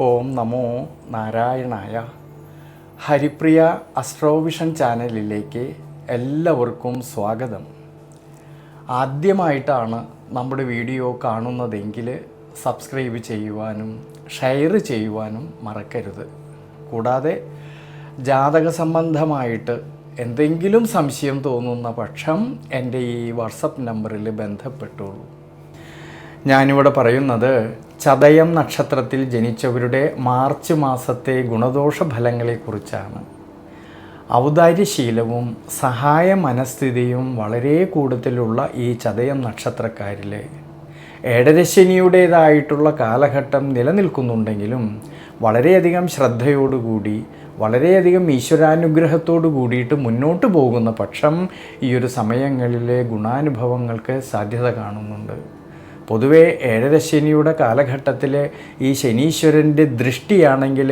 ഓം നമോ നാരായണായ. ഹരിപ്രിയ അസ്ട്രോവിഷൻ ചാനലിലേക്ക് എല്ലാവർക്കും സ്വാഗതം. ആദ്യമായിട്ടാണ് നമ്മുടെ വീഡിയോ കാണുന്നതെങ്കിൽ സബ്സ്ക്രൈബ് ചെയ്യുവാനും ഷെയർ ചെയ്യുവാനും മറക്കരുത്. കൂടാതെ ജാതക സംബന്ധമായിട്ട് എന്തെങ്കിലും സംശയം തോന്നുന്ന പക്ഷം എൻ്റെ ഈ വാട്സപ്പ് നമ്പറിൽ ബന്ധപ്പെട്ടോളൂ. ഞാനിവിടെ പറയുന്നത് ചതയം നക്ഷത്രത്തിൽ ജനിച്ചവരുടെ മാർച്ച് മാസത്തെ ഗുണദോഷ ഫലങ്ങളെക്കുറിച്ചാണ്. ഔദാര്യശീലവും സഹായ മനസ്ഥിതിയും വളരെ കൂടുതലുള്ള ഈ ചതയം നക്ഷത്രക്കാരിൽ ഏഴരശനിയുടേതായിട്ടുള്ള കാലഘട്ടം നിലനിൽക്കുന്നുണ്ടെങ്കിലും വളരെയധികം ശ്രദ്ധയോടുകൂടി വളരെയധികം ഈശ്വരാനുഗ്രഹത്തോടു കൂടിയിട്ട് മുന്നോട്ട് പോകുന്ന പക്ഷം ഈ ഒരു സമയങ്ങളിലെ ഗുണാനുഭവങ്ങൾക്ക് സാധ്യത കാണുന്നുണ്ട്. പൊതുവെ ഏഴരശനിയുടെ കാലഘട്ടത്തിൽ ഈ ശനീശ്വരൻ്റെ ദൃഷ്ടിയാണെങ്കിൽ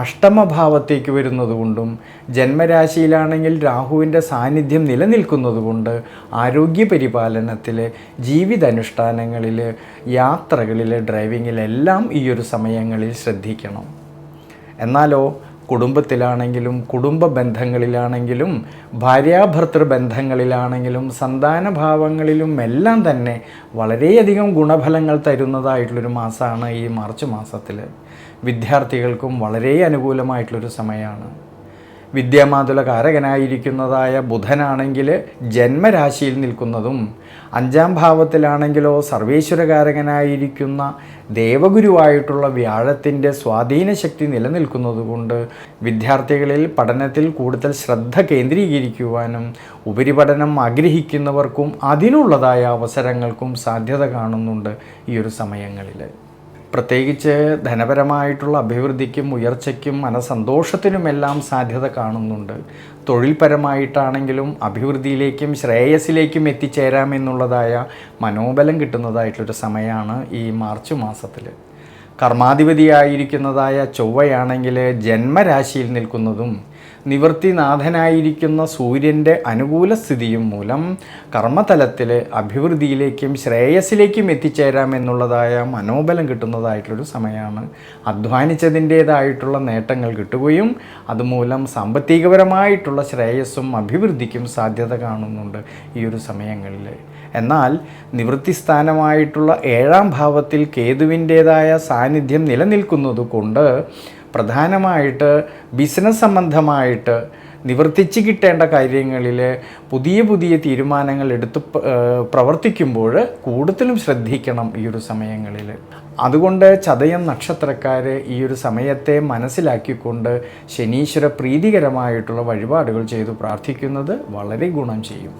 അഷ്ടമഭാവത്തേക്ക് വരുന്നതുകൊണ്ടും ജന്മരാശിയിലാണെങ്കിൽ രാഹുവിൻ്റെ സാന്നിധ്യം നിലനിൽക്കുന്നതുകൊണ്ട് ആരോഗ്യപരിപാലനത്തിൽ, ജീവിതാനുഷ്ഠാനങ്ങളിൽ, യാത്രകളിൽ, ഡ്രൈവിങ്ങിലെല്ലാം ഈ ഒരു സമയങ്ങളിൽ ശ്രദ്ധിക്കണം. എന്നാലോ കുടുംബത്തിലാണെങ്കിലും കുടുംബ ബന്ധങ്ങളിലാണെങ്കിലും ഭാര്യാഭർത്തൃ ബന്ധങ്ങളിലാണെങ്കിലും സന്താനഭാവങ്ങളിലും എല്ലാം തന്നെ വളരെയധികം ഗുണഫലങ്ങൾ തരുന്നതായിട്ടുള്ളൊരു മാസമാണ് ഈ മാർച്ച് മാസത്തിൽ. വിദ്യാർത്ഥികൾക്കും വളരെ അനുകൂലമായിട്ടുള്ളൊരു സമയമാണ്. വിദ്യാമാതുല കാരകനായിരിക്കുന്നതായ ബുധനാണെങ്കിൽ ജന്മരാശിയിൽ നിൽക്കുന്നതും 5ാം ഭാവത്തിലാണെങ്കിലോ സർവേശ്വരകാരകനായിരിക്കുന്ന ദേവഗുരുവായിട്ടുള്ള വ്യാഴത്തിൻ്റെ സ്വാധീനശക്തി നിലനിൽക്കുന്നതുകൊണ്ട് വിദ്യാർത്ഥികളിൽ പഠനത്തിൽ കൂടുതൽ ശ്രദ്ധ കേന്ദ്രീകരിക്കുവാനും ഉപരിപഠനം ആഗ്രഹിക്കുന്നവർക്കും അതിനുള്ളതായ അവസരങ്ങൾക്കും സാധ്യത കാണുന്നുണ്ട് ഈ ഒരു സമയങ്ങളിൽ. പ്രത്യേകിച്ച് ധനപരമായിട്ടുള്ള അഭിവൃദ്ധിക്കും ഉയർച്ചയ്ക്കും മനസന്തോഷത്തിനുമെല്ലാം സാധ്യത കാണുന്നുണ്ട്. തൊഴിൽപരമായിട്ടാണെങ്കിലും അഭിവൃദ്ധിയിലേക്കും ശ്രേയസ്സിലേക്കും എത്തിച്ചേരാമെന്നുള്ളതായ മനോബലം കിട്ടുന്നതായിട്ടൊരു സമയമാണ് ഈ മാർച്ച് മാസത്തിൽ. കർമാധിപതിയായിരിക്കുന്നതായ ചൊവ്വയാണെങ്കിൽ ജന്മരാശിയിൽ നിൽക്കുന്നതും നിവൃത്തിനാഥനായിരിക്കുന്ന സൂര്യൻ്റെ അനുകൂല സ്ഥിതിയും മൂലം കർമ്മതലത്തിൽ അഭിവൃദ്ധിയിലേക്കും ശ്രേയസ്സിലേക്കും എത്തിച്ചേരാമെന്നുള്ളതായ മനോബലം കിട്ടുന്നതായിട്ടുള്ളൊരു സമയമാണ്. അധ്വാനിച്ചതിൻ്റേതായിട്ടുള്ള നേട്ടങ്ങൾ കിട്ടുകയും അതുമൂലം സാമ്പത്തികപരമായിട്ടുള്ള ശ്രേയസ്സും അഭിവൃദ്ധിക്കും സാധ്യത കാണുന്നുണ്ട് ഈ ഒരു സമയങ്ങളിൽ. എന്നാൽ നിവൃത്തിസ്ഥാനമായിട്ടുള്ള 7ാം ഭാവത്തിൽ കേതുവിൻ്റേതായ സാന്നിധ്യം നിലനിൽക്കുന്നത് കൊണ്ട് പ്രധാനമായിട്ട് ബിസിനസ് സംബന്ധമായിട്ട് നിവർത്തിച്ച് കിട്ടേണ്ട കാര്യങ്ങളിൽ പുതിയ പുതിയ തീരുമാനങ്ങൾ എടുത്ത് പ്രവർത്തിക്കുമ്പോൾ കൂടുതലും ശ്രദ്ധിക്കണം ഈ ഒരു സമയങ്ങളിൽ. അതുകൊണ്ട് ചതയം നക്ഷത്രക്കാർ ഈ ഒരു സമയത്തെ മനസ്സിലാക്കിക്കൊണ്ട് ശനീശ്വര പ്രീതികരമായിട്ടുള്ള വഴിപാടുകൾ ചെയ്തു പ്രാർത്ഥിക്കുന്നത് വളരെ ഗുണം ചെയ്യും.